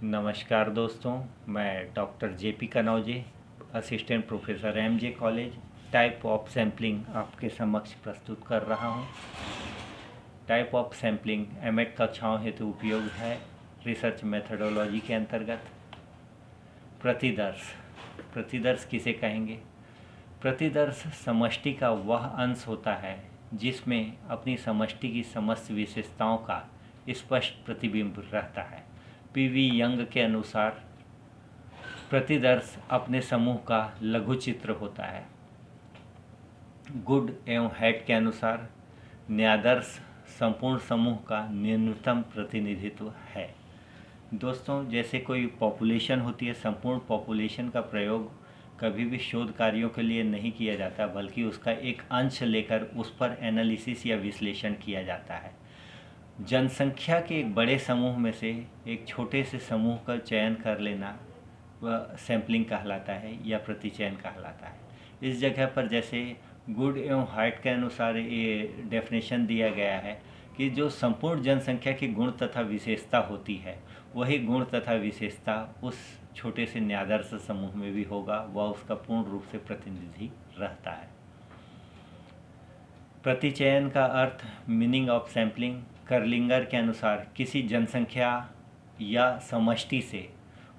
नमस्कार दोस्तों, मैं doctor JP Kanauje, assistant professor MJ college, type of sampling आपके समक्ष प्रस्तुत कर रहा हूं। टाइप ऑफ सैम्पलिंग एमएड कक्षाओं हेतु उपयोग है। रिसर्च मेथडोलॉजी के अंतर्गत प्रतिदर्श। प्रतिदर्श किसे कहेंगे? प्रतिदर्श समष्टि का वह अंश होता है जिसमें अपनी समष्टि की समस्त विशेषताओं का स्पष्ट प्रतिबिंब रहता है। पीवी यंग के अनुसार प्रतिदर्श अपने समूह का लघु चित्र होता है। गुड एवं हैट के अनुसार न्यादर्श संपूर्ण समूह का न्यूनतम प्रतिनिधित्व है। दोस्तों, जैसे कोई पॉपुलेशन होती है, संपूर्ण पॉपुलेशन का प्रयोग कभी भी शोध कार्यों के लिए नहीं किया जाता, बल्कि उसका एक अंश लेकर उस पर एनालिसिस या विश्लेषण किया जाता है। जनसंख्या के एक बड़े समूह में से एक छोटे से समूह का चयन कर लेना वह सैम्पलिंग कहलाता है या प्रतिचयन कहलाता है। इस जगह पर जैसे गुड एवं हाइट के अनुसार ये डेफिनेशन दिया गया है कि जो संपूर्ण जनसंख्या की गुण तथा विशेषता होती है, वही गुण तथा विशेषता उस छोटे से न्यादर्श समूह में भी होगा, वह उसका पूर्ण रूप से प्रतिनिधि रहता है। प्रतिचयन का अर्थ मीनिंग ऑफ सैम्पलिंग। कर्लिंगर के अनुसार किसी जनसंख्या या समष्टि से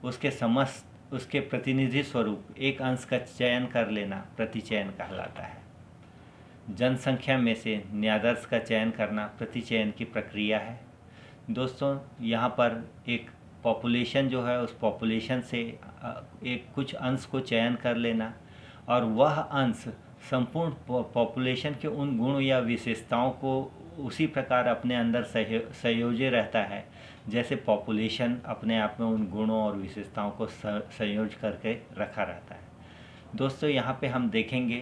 उसके प्रतिनिधि स्वरूप एक अंश का चयन कर लेना प्रतिचयन कहलाता है। जनसंख्या में से न्यादर्श का चयन करना प्रतिचयन की प्रक्रिया है। दोस्तों, यहाँ पर एक पॉपुलेशन जो है, उस पॉपुलेशन से एक कुछ अंश को चयन कर लेना और वह अंश संपूर्ण पॉपुलेशन के उन गुण या विशेषताओं को उसी प्रकार अपने अंदर संयोजे रहता है जैसे पॉपुलेशन अपने आप में उन गुणों और विशेषताओं को संयोज करके रखा रहता है। दोस्तों, यहाँ पे हम देखेंगे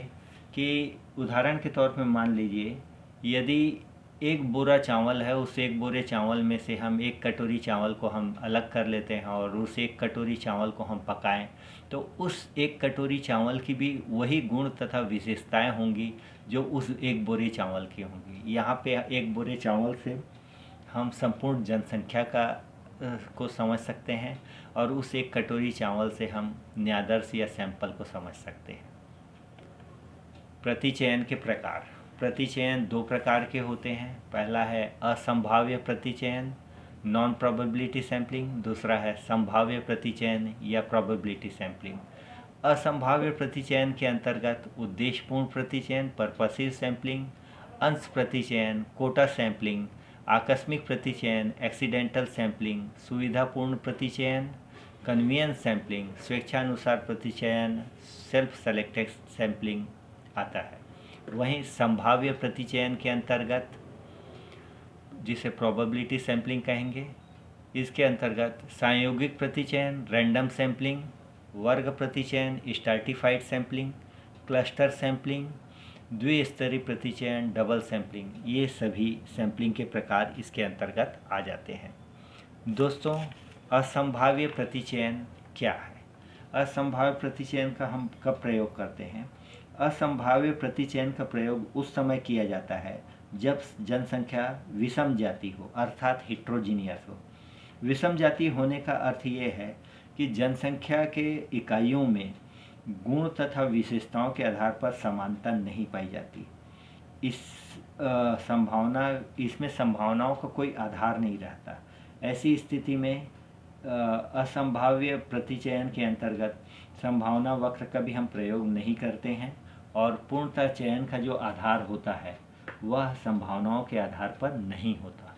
कि उदाहरण के तौर पे मान लीजिए, यदि एक बोरा चावल है, उस एक बोरे चावल में से हम एक कटोरी चावल को हम अलग कर लेते हैं और उस एक कटोरी चावल को हम पकाएं, तो उस एक कटोरी चावल की भी वही गुण तथा विशेषताएं होंगी जो उस एक बोरे चावल की होंगी। यहाँ पे एक बोरे चावल से हम संपूर्ण जनसंख्या को समझ सकते हैं और उस एक कटोरी चावल से हम न्यादर्श या सैंपल को समझ सकते हैं। प्रतिचयन के प्रकार। प्रतिचयन दो प्रकार के होते हैं। पहला है असंभाव्य प्रतिचयन, नॉन प्रोबेबिलिटी सैम्पलिंग। दूसरा है संभाव्य प्रतिचयन या प्रोबेबिलिटी सैम्पलिंग। असंभाव्य प्रतिचयन के अंतर्गत उद्देश्यपूर्ण प्रतिचयन, पर्पसिव सैम्पलिंग, अंश प्रतिचयन, कोटा सैम्पलिंग, आकस्मिक प्रतिचयन, एक्सीडेंटल सैम्पलिंग, सुविधापूर्ण प्रतिचयन, कन्वीनियंस सैम्पलिंग, स्वेच्छानुसार प्रतिचयन, सेल्फ सेलेक्टेड सैम्पलिंग आता है। वहीं संभाव्य प्रतिचयन के अंतर्गत, जिसे प्रोबेबिलिटी सैम्पलिंग कहेंगे, इसके अंतर्गत संयोगिक प्रतिचयन, रैंडम सैम्पलिंग, वर्ग प्रतिचयन, स्ट्रैटिफाइड सैम्पलिंग, क्लस्टर सैम्पलिंग, द्विस्तरीय प्रतिचयन, डबल सैम्पलिंग, ये सभी सैम्पलिंग के प्रकार इसके अंतर्गत आ जाते हैं। दोस्तों, असंभाव्य प्रतिचयन क्या है? असंभाव्य प्रतिचयन का हम कब प्रयोग करते हैं? असंभाव्य प्रतिचयन का प्रयोग उस समय किया जाता है जब जनसंख्या विषम जाति हो, अर्थात हिट्रोजीनियस हो। विषम जाति होने का अर्थ ये है कि जनसंख्या के इकाइयों में गुण तथा विशेषताओं के आधार पर समानता नहीं पाई जाती। इसमें संभावनाओं का कोई आधार नहीं रहता। ऐसी स्थिति में असंभाव्य प्रतिचयन के अंतर्गत संभावना वक्र का भी हम प्रयोग नहीं करते हैं और पूर्णतः चयन का जो आधार होता है वह संभावनाओं के आधार पर नहीं होता।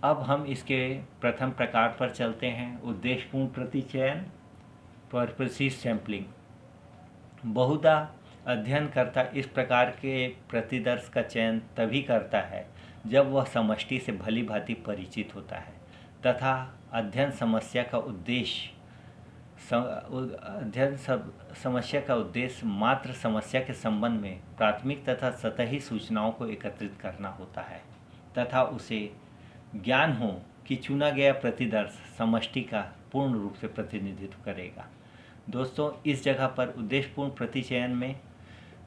अब हम इसके प्रथम प्रकार पर चलते हैं, उद्देश्यपूर्ण प्रतिचयन, पर्पसिव सैम्पलिंग। बहुधा अध्ययनकर्ता इस प्रकार के प्रतिदर्श का चयन तभी करता है जब वह समष्टि से भली भांति परिचित होता है तथा अध्ययन समस्या का उद्देश्य मात्र समस्या के संबंध में प्राथमिक तथा सतही सूचनाओं को एकत्रित करना होता है तथा उसे ज्ञान हो कि चुना गया प्रतिदर्श समष्टि का पूर्ण रूप से प्रतिनिधित्व करेगा। दोस्तों, इस जगह पर उद्देश्यपूर्ण प्रतिचयन में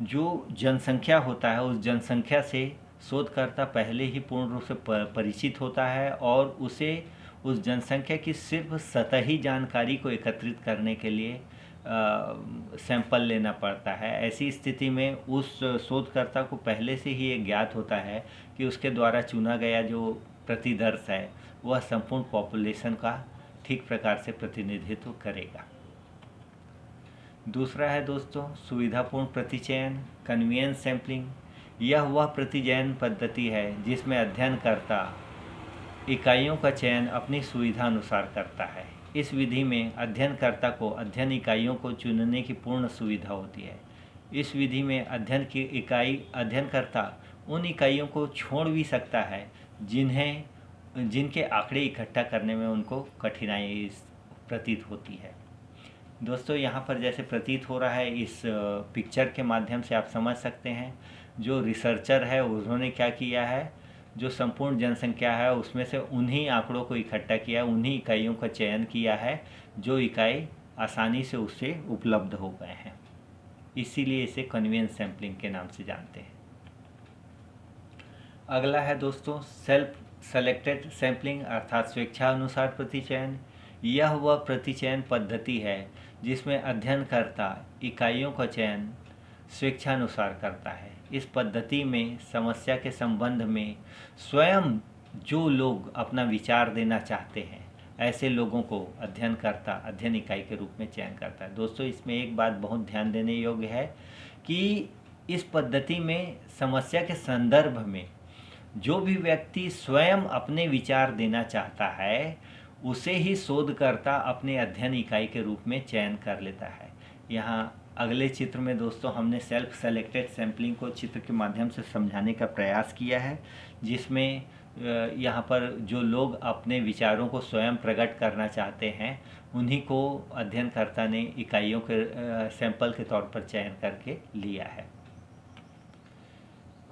जो जनसंख्या होता है, उस जनसंख्या से शोधकर्ता पहले ही पूर्ण रूप से परिचित होता है और उसे उस जनसंख्या की सिर्फ सतही जानकारी को एकत्रित करने के लिए सैंपल लेना पड़ता है। ऐसी स्थिति में उस शोधकर्ता को पहले से ही ये ज्ञात होता है कि उसके द्वारा चुना गया जो प्रतिदर्श है वह संपूर्ण पॉपुलेशन का ठीक प्रकार से प्रतिनिधित्व करेगा। दूसरा है दोस्तों सुविधापूर्ण प्रतिचयन, कन्वीनियंस सैम्पलिंग। यह वह प्रतिचयन पद्धति है जिसमें अध्ययनकर्ता इकाइयों का चयन अपनी सुविधा अनुसार करता है। इस विधि में अध्ययनकर्ता को अध्ययन इकाइयों को चुनने की पूर्ण सुविधा होती है। इस विधि में अध्ययनकर्ता उन इकाइयों को छोड़ भी सकता है जिनके आंकड़े इकट्ठा करने में उनको कठिनाई प्रतीत होती है। दोस्तों यहाँ पर जैसे प्रतीत हो रहा है इस पिक्चर के माध्यम से आप समझ सकते हैं जो रिसर्चर है उन्होंने क्या किया है, जो संपूर्ण जनसंख्या है उसमें से उन्हीं आंकड़ों को इकट्ठा किया, उन्हीं इकाइयों का चयन किया है जो इकाई आसानी से उससे उपलब्ध हो गए हैं। इसीलिए इसे कन्वीनियंस सैम्पलिंग के नाम से जानते हैं। अगला है दोस्तों सेल्फ सेलेक्टेड सैम्पलिंग अर्थात स्वेच्छा अनुसार प्रतिचयन। यह वह प्रतिचयन पद्धति है जिसमें अध्ययनकर्ता इकाइयों का चयन स्वेच्छानुसार करता है। इस पद्धति में समस्या के संबंध में स्वयं जो लोग अपना विचार देना चाहते हैं ऐसे लोगों को अध्ययनकर्ता अध्ययन इकाई के रूप में चयन करता है। दोस्तों इसमें एक बात बहुत ध्यान देने योग्य है कि इस पद्धति में समस्या के संदर्भ में जो भी व्यक्ति स्वयं अपने विचार देना चाहता है उसे ही शोधकर्ता अपने अध्ययन इकाई के रूप में चयन कर लेता है। यहाँ अगले चित्र में दोस्तों हमने सेल्फ सेलेक्टेड सैम्पलिंग को चित्र के माध्यम से समझाने का प्रयास किया है, जिसमें यहाँ पर जो लोग अपने विचारों को स्वयं प्रकट करना चाहते हैं उन्हीं को अध्ययनकर्ता ने इकाइयों के सैंपल के तौर पर चयन करके लिया है।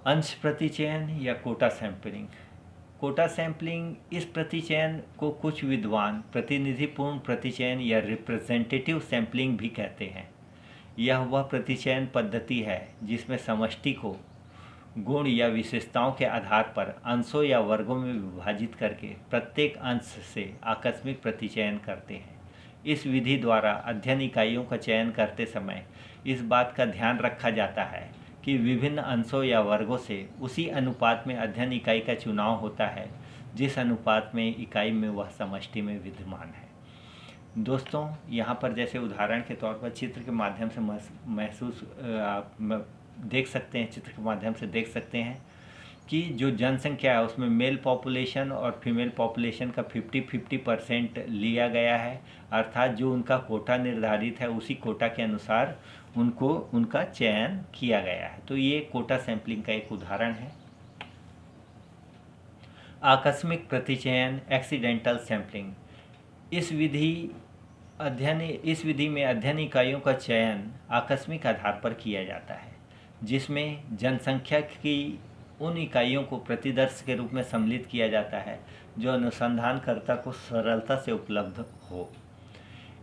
अंश प्रतिचयन या कोटा सैंपलिंग। कोटा सैंपलिंग इस प्रतिचयन को कुछ विद्वान प्रतिनिधिपूर्ण प्रतिचयन या रिप्रेजेंटेटिव सैंपलिंग भी कहते हैं। यह वह प्रतिचयन पद्धति है जिसमें समष्टि को गुण या विशेषताओं के आधार पर अंशों या वर्गों में विभाजित करके प्रत्येक अंश से आकस्मिक प्रतिचयन करते हैं। इस विधि द्वारा अध्ययन इकाइयों का चयन करते समय इस बात का ध्यान रखा जाता है कि विभिन्न अंशों या वर्गों से उसी अनुपात में अध्ययन इकाई का चुनाव होता है जिस अनुपात में इकाई में वह समष्टि में विद्यमान है। दोस्तों यहाँ पर जैसे उदाहरण के तौर पर चित्र के माध्यम से महसूस देख सकते हैं, चित्र के माध्यम से देख सकते हैं कि जो जनसंख्या है उसमें मेल पॉपुलेशन और फीमेल पॉपुलेशन का 50-50% लिया गया है, अर्थात जो उनका कोटा निर्धारित है उसी कोटा के अनुसार उनको उनका चयन किया गया है। तो ये कोटा सैंपलिंग का एक उदाहरण है। आकस्मिक प्रतिचयन एक्सीडेंटल सैंपलिंग। इस विधि में अध्ययन इकाइयों का चयन आकस्मिक आधार पर किया जाता है, जिसमें जनसंख्या की उन इकाइयों को प्रतिदर्श के रूप में सम्मिलित किया जाता है जो अनुसंधानकर्ता को सरलता से उपलब्ध हो।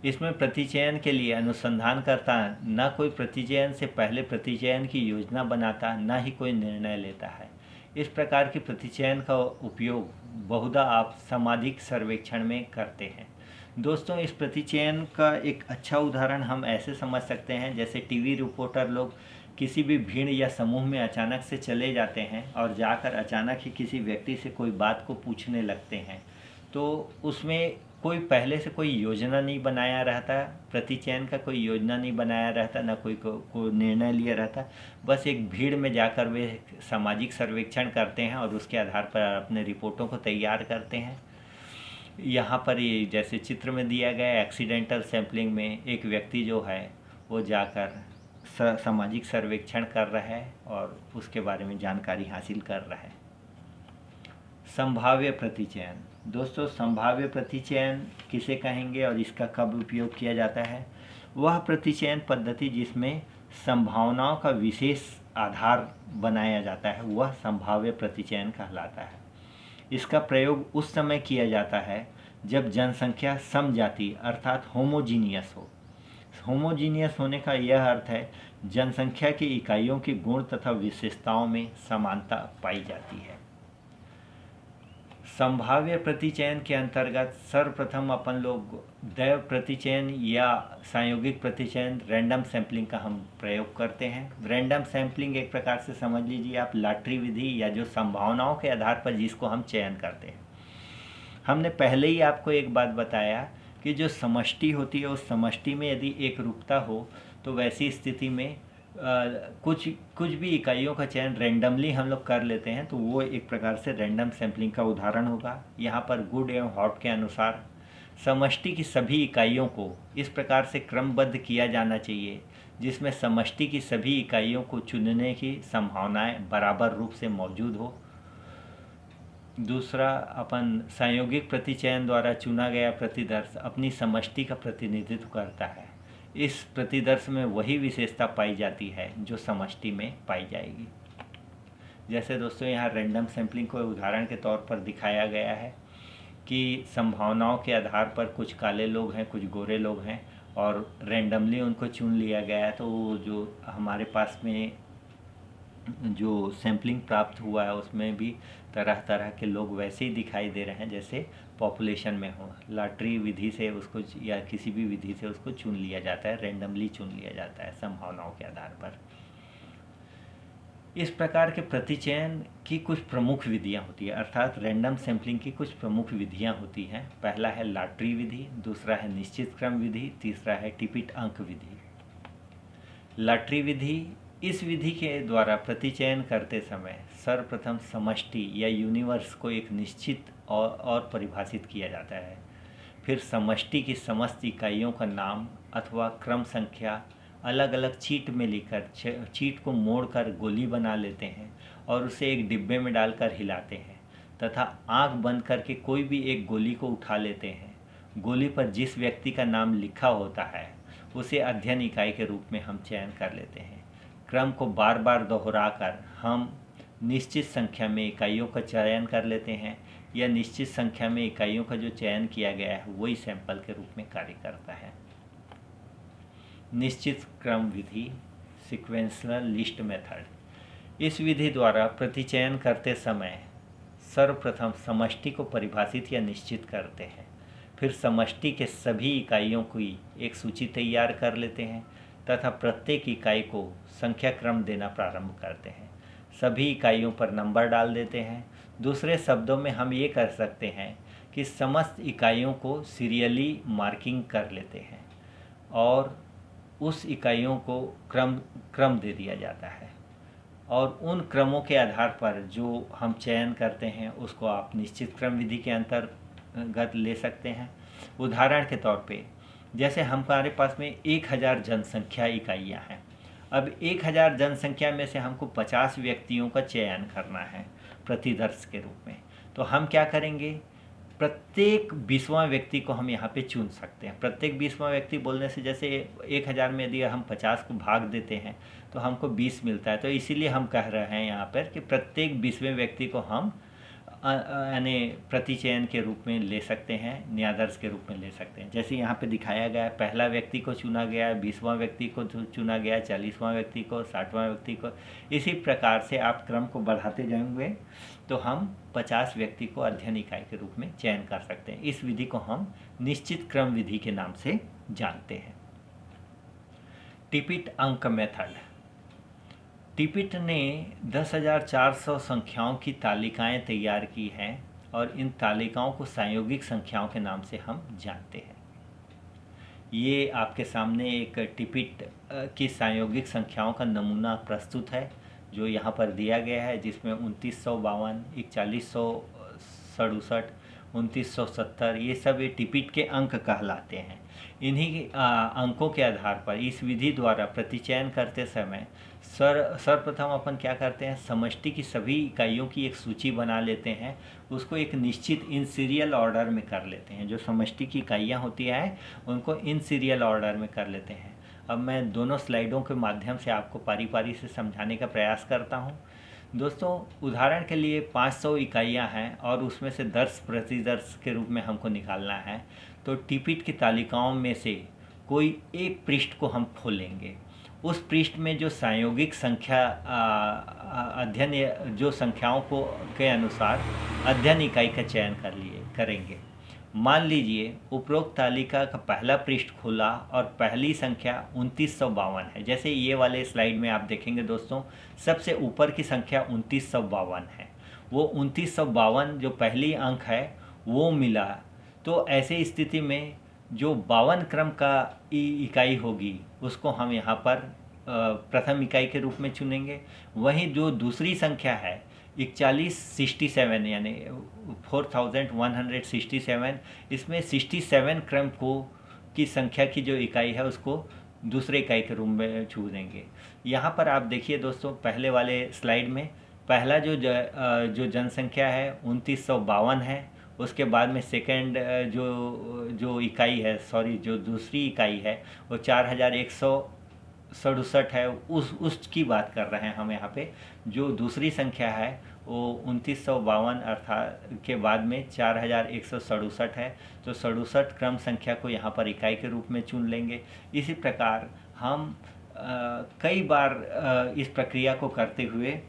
इसमें प्रतिचयन के लिए अनुसंधानकर्ता न कोई प्रतिचयन से पहले प्रतिचयन की योजना बनाता, न ही कोई निर्णय लेता है। इस प्रकार की प्रतिचयन का उपयोग बहुधा आप सामाजिक सर्वेक्षण में करते हैं। दोस्तों इस प्रतिचयन का एक अच्छा उदाहरण हम ऐसे समझ सकते हैं जैसे टीवी रिपोर्टर लोग किसी भी भीड़ या समूह में अचानक से चले जाते हैं और जाकर अचानक ही किसी व्यक्ति से कोई बात को पूछने लगते हैं, तो उसमें कोई पहले से कोई योजना नहीं बनाया रहता, प्रतिचयन का कोई योजना नहीं बनाया रहता, ना कोई निर्णय लिया रहता। बस एक भीड़ में जाकर वे सामाजिक सर्वेक्षण करते हैं और उसके आधार पर अपने रिपोर्टों को तैयार करते हैं। यहाँ पर ये जैसे चित्र में दिया गया एक्सीडेंटल सैंपलिंग में एक व्यक्ति जो है वो जाकर सामाजिक सर्वेक्षण कर रहा है और उसके बारे में जानकारी हासिल कर रहा है। संभाव्य प्रतिचयन। दोस्तों संभाव्य प्रतिचयन किसे कहेंगे और इसका कब उपयोग किया जाता है? वह प्रतिचयन पद्धति जिसमें संभावनाओं का विशेष आधार बनाया जाता है वह संभाव्य प्रतिचयन कहलाता है। इसका प्रयोग उस समय किया जाता है जब जनसंख्या समजातीय अर्थात होमोजीनियस हो। होमोजीनियस होने का यह अर्थ है जनसंख्या की इकाइयों के गुण तथा विशेषताओं में समानता पाई जाती है। संभाव्य प्रतिचयन के अंतर्गत सर्वप्रथम अपन लोग दैव प्रतिचयन या संयोगिक प्रतिचयन रैंडम सैंपलिंग का हम प्रयोग करते हैं। रैंडम सैंपलिंग एक प्रकार से समझ लीजिए आप लॉटरी विधि, या जो संभावनाओं के आधार पर जिसको हम चयन करते हैं। हमने पहले ही आपको एक बात बताया कि जो समष्टि होती है उस समष्टि में यदि एक रूपता हो तो वैसी स्थिति में कुछ भी इकाइयों का चयन रैंडमली हम लोग कर लेते हैं, तो वो एक प्रकार से रैंडम सैंपलिंग का उदाहरण होगा। यहाँ पर गुड एवं हॉट के अनुसार समष्टि की सभी इकाइयों को इस प्रकार से क्रमबद्ध किया जाना चाहिए जिसमें समष्टि की सभी इकाइयों को चुनने की संभावनाएं बराबर रूप से मौजूद हो। दूसरा, अपन संयोगिक प्रतिचयन द्वारा चुना गया प्रतिदर्श अपनी समष्टि का प्रतिनिधित्व करता है। इस प्रतिदर्श में वही विशेषता पाई जाती है जो समष्टि में पाई जाएगी। जैसे दोस्तों यहाँ रैंडम सैंपलिंग को उदाहरण के तौर पर दिखाया गया है कि संभावनाओं के आधार पर कुछ काले लोग हैं, कुछ गोरे लोग हैं, और रैंडमली उनको चुन लिया गया है। तो जो हमारे पास में जो सैंपलिंग प्राप्त हुआ है उसमें भी तरह तरह के लोग वैसे ही दिखाई दे रहे हैं जैसे पॉपुलेशन में हो। लॉटरी विधि से उसको या किसी भी विधि से उसको चुन लिया जाता है, रैंडमली चुन लिया जाता है संभावनाओं के आधार पर। इस प्रकार के प्रतिचयन की कुछ प्रमुख विधियां होती है, अर्थात रैंडम सैंपलिंग की कुछ प्रमुख विधियां होती हैं। पहला है लॉटरी विधि, दूसरा है निश्चित क्रम विधि, तीसरा है टिपिट अंक विधि। लॉटरी विधि, इस विधि के द्वारा प्रतिचयन करते समय सर्वप्रथम समष्टि या यूनिवर्स को एक निश्चित और परिभाषित किया जाता है। फिर समष्टि की समस्त इकाइयों का नाम अथवा क्रम संख्या अलग अलग चीट में लिखकर चीट को मोड़कर गोली बना लेते हैं और उसे एक डिब्बे में डालकर हिलाते हैं तथा आंख बंद करके कोई भी एक गोली को उठा लेते हैं। गोली पर जिस व्यक्ति का नाम लिखा होता है उसे अध्ययन इकाई के रूप में हम चयन कर लेते हैं। क्रम को बार बार दोहराकर हम निश्चित संख्या में इकाइयों का चयन कर लेते हैं या निश्चित संख्या में इकाइयों का जो चयन किया गया है वही सैंपल के रूप में कार्य करता है। निश्चित क्रम विधि, सीक्वेंशियल लिस्ट मेथड, इस विधि द्वारा प्रतिचयन करते समय सर्वप्रथम समष्टि को परिभाषित या निश्चित करते हैं। फिर समष्टि के सभी इकाइयों की एक सूची तैयार कर लेते हैं तथा प्रत्येक इकाई को संख्या क्रम देना प्रारंभ करते हैं। सभी इकाइयों पर नंबर डाल देते हैं। दूसरे शब्दों में हम ये कर सकते हैं कि समस्त इकाइयों को सीरियली मार्किंग कर लेते हैं और उस इकाइयों को क्रम दे दिया जाता है और उन क्रमों के आधार पर जो हम चयन करते हैं उसको आप निश्चित क्रम विधि के अंतर्गत ले सकते हैं। उदाहरण के तौर पे जैसे हमारे पास में 1000 जनसंख्या इकाइयाँ हैं। अब 1000 जनसंख्या में से हमको 50 व्यक्तियों का चयन करना है प्रतिदर्श के रूप में। तो हम क्या करेंगे, प्रत्येक 20वां व्यक्ति को हम यहाँ पे चुन सकते हैं। प्रत्येक 20वां व्यक्ति बोलने से जैसे 1000 में यदि हम 50 को भाग देते हैं तो हमको 20 मिलता है। तो इसीलिए हम कह रहे हैं यहाँ पर कि प्रत्येक 20वें व्यक्ति को हम यानी प्रतिचयन के रूप में ले सकते हैं, न्यायादर्श के रूप में ले सकते हैं। जैसे यहाँ पे दिखाया गया है, पहला व्यक्ति को चुना गया, 20वां व्यक्ति को चुना गया, 40वां व्यक्ति को, 60वां व्यक्ति को। इसी प्रकार से आप क्रम को बढ़ाते जाएंगे तो हम 50 व्यक्ति को अध्ययन इकाई के रूप में चयन कर सकते हैं। इस विधि को हम निश्चित क्रम विधि के नाम से जानते हैं। टिपिट अंक मेथड, टिपिट ने 10,400 संख्याओं की तालिकाएं तैयार की हैं और इन तालिकाओं को संयोगिक संख्याओं के नाम से हम जानते हैं। ये आपके सामने एक टिपिट की संयोगिक संख्याओं का नमूना प्रस्तुत है जो यहाँ पर दिया गया है, जिसमें 2952, 4167, 2970 ये सब ये टिपिट के अंक कहलाते हैं। इन्हीं अंकों के आधार पर इस विधि द्वारा प्रतिचयन करते समय सर्वप्रथम अपन क्या करते हैं, समष्टि की सभी इकाइयों की एक सूची बना लेते हैं, उसको एक निश्चित इन सीरियल ऑर्डर में कर लेते हैं। जो समष्टि की इकाइयाँ होती हैं उनको इन सीरियल ऑर्डर में कर लेते हैं। अब मैं दोनों स्लाइडों के माध्यम से आपको पारी पारी से समझाने का प्रयास करता हूँ। दोस्तों, उदाहरण के लिए 500 इकाइयाँ हैं और उसमें से 10 प्रतिदर्श के रूप में हमको निकालना है। तो टिपिट की तालिकाओं में से कोई एक पृष्ठ को हम खोलेंगे। उस पृष्ठ में जो संयोगिक संख्या जो संख्याओं को के अनुसार अध्ययन इकाई का चयन करेंगे। मान लीजिए उपरोक्त तालिका का पहला पृष्ठ खुला और पहली संख्या 2952 है। जैसे ये वाले स्लाइड में आप देखेंगे दोस्तों, सबसे ऊपर की संख्या 2952 है। वो 2952 जो पहली अंक है वो मिला, तो ऐसे स्थिति में जो 52 क्रम का इकाई होगी उसको हम यहाँ पर प्रथम इकाई के रूप में चुनेंगे। वहीं जो दूसरी संख्या है 4167 यानी 4167, इसमें 67 क्रम की संख्या की जो इकाई है उसको दूसरे इकाई के रूप में चुनेंगे। यहाँ पर आप देखिए दोस्तों, पहले वाले स्लाइड में पहला जो जनसंख्या है 2952 है। उसके बाद में सेकंड जो इकाई है, जो दूसरी इकाई है वो 4167 है। उसकी बात कर रहे हैं हम यहाँ पे। जो दूसरी संख्या है वो 2952 अर्थात के बाद में 4167 है, तो 67 क्रम संख्या को यहाँ पर इकाई के रूप में चुन लेंगे। इसी प्रकार हम कई बार इस प्रक्रिया को करते हुए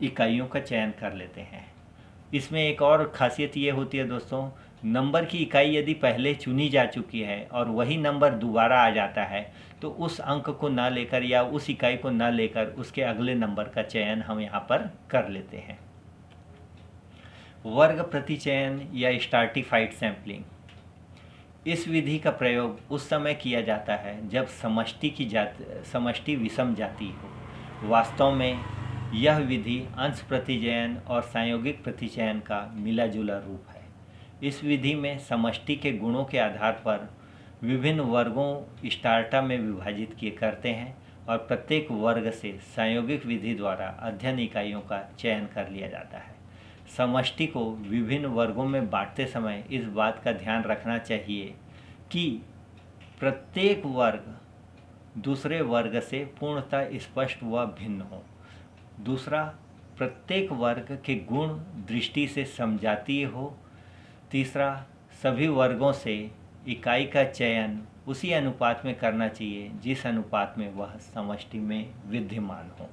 इकाइयों का चयन कर लेते हैं। इसमें एक और खासियत ये होती है दोस्तों, नंबर की इकाई यदि पहले चुनी जा चुकी है और वही नंबर दोबारा आ जाता है तो उस अंक को ना लेकर या उस इकाई को ना लेकर उसके अगले नंबर का चयन हम यहाँ पर कर लेते हैं। वर्ग प्रतिचयन या स्ट्रैटिफाइड सैंपलिंग, इस विधि का प्रयोग उस समय किया जाता है जब समष्टि विषम जाती हो। वास्तव में यह विधि अंश प्रतिचयन और संयोगिक प्रतिचयन का मिला जुला रूप है। इस विधि में समष्टि के गुणों के आधार पर विभिन्न वर्गों स्ट्राटा में विभाजित किए करते हैं और प्रत्येक वर्ग से संयोगिक विधि द्वारा अध्ययन इकाइयों का चयन कर लिया जाता है। समष्टि को विभिन्न वर्गों में बांटते समय इस बात का ध्यान रखना चाहिए कि प्रत्येक वर्ग दूसरे वर्ग से पूर्णतः स्पष्ट व भिन्न हो। दूसरा, प्रत्येक वर्ग के गुण दृष्टि से समजातीय हो। तीसरा, सभी वर्गों से इकाई का चयन उसी अनुपात में करना चाहिए जिस अनुपात में वह समष्टि में विद्यमान हो।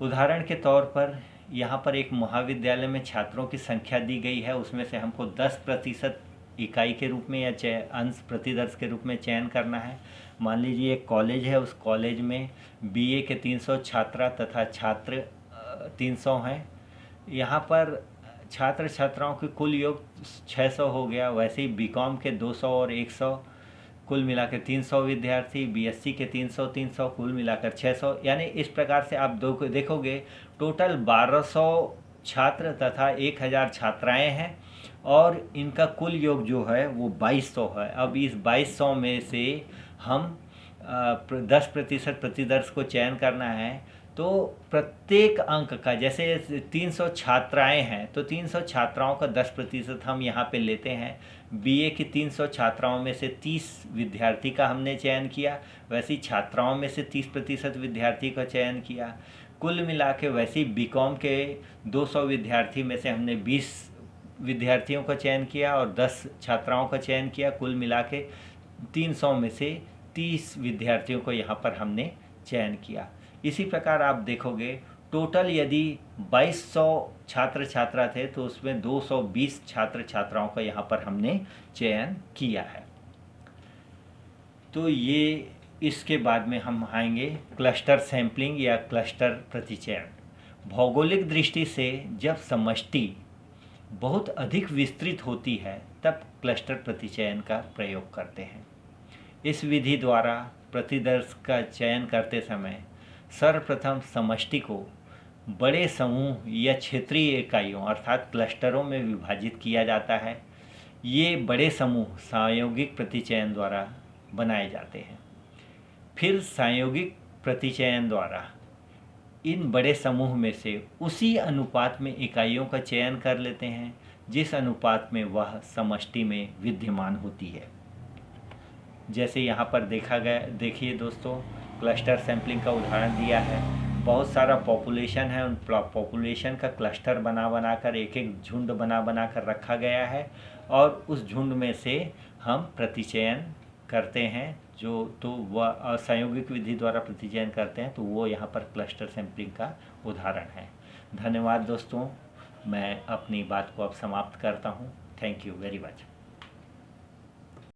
उदाहरण के तौर पर यहाँ पर एक महाविद्यालय में छात्रों की संख्या दी गई है, उसमें से हमको 10% इकाई के रूप में या अंश प्रतिदर्श के रूप में चयन करना है। मान लीजिए एक कॉलेज है, उस कॉलेज में बीए के 300 छात्रा तथा छात्र 300 हैं। यहाँ पर छात्र छात्राओं की कुल योग 600 हो गया। वैसे ही बीकॉम के 200 और 100 कुल मिलाकर 300 विद्यार्थी, बीएससी के 300 कुल मिलाकर 600। यानी इस प्रकार से आप देखोगे टोटल 1200 छात्र तथा 1000 छात्राएं हैं और इनका कुल योग जो है वो 2200 है। अब इस 2200 में से हम 10% प्रतिदर्श को चयन करना है, तो प्रत्येक अंक का, जैसे 300 छात्राएं हैं तो 300 छात्राओं का 10% हम यहाँ पे लेते हैं। बीए की 300 छात्राओं में से 30 विद्यार्थी का हमने चयन किया, वैसी छात्राओं में से 30% विद्यार्थी का चयन किया। कुल मिला के वैसे ही बीकॉम के 200 विद्यार्थी में से हमने 20 विद्यार्थियों का चयन किया और 10 छात्राओं का चयन किया। कुल मिला के 300 में से 30 विद्यार्थियों को यहाँ पर हमने चयन किया। इसी प्रकार आप देखोगे टोटल यदि 2200 छात्र छात्रा थे तो उसमें 220 छात्र छात्राओं का यहाँ पर हमने चयन किया है। तो ये इसके बाद में हम आएंगे क्लस्टर सैंपलिंग या क्लस्टर प्रतिचयन। भौगोलिक दृष्टि से जब समष्टि बहुत अधिक विस्तृत होती है तब क्लस्टर प्रतिचयन का प्रयोग करते हैं। इस विधि द्वारा प्रतिदर्श का चयन करते समय सर्वप्रथम समष्टि को बड़े समूह या क्षेत्रीय इकाइयों अर्थात क्लस्टरों में विभाजित किया जाता है। ये बड़े समूह संयोगिक प्रतिचयन द्वारा बनाए जाते हैं। फिर संयोगिक प्रतिचयन द्वारा इन बड़े समूह में से उसी अनुपात में इकाइयों का चयन कर लेते हैं जिस अनुपात में वह समष्टि में विद्यमान होती है। जैसे यहाँ पर देखा गया, देखिए दोस्तों, क्लस्टर सैंपलिंग का उदाहरण दिया है। बहुत सारा पॉपुलेशन है, उन पॉपुलेशन का क्लस्टर बना कर एक एक झुंड बना कर रखा गया है और उस झुंड में से हम प्रतिचयन करते हैं जो, तो वह असंयोगिक विधि द्वारा प्रतिचयन करते हैं, तो वो यहाँ पर क्लस्टर सैंपलिंग का उदाहरण है। धन्यवाद दोस्तों, मैं अपनी बात को अब समाप्त करता हूँ। Thank you very much.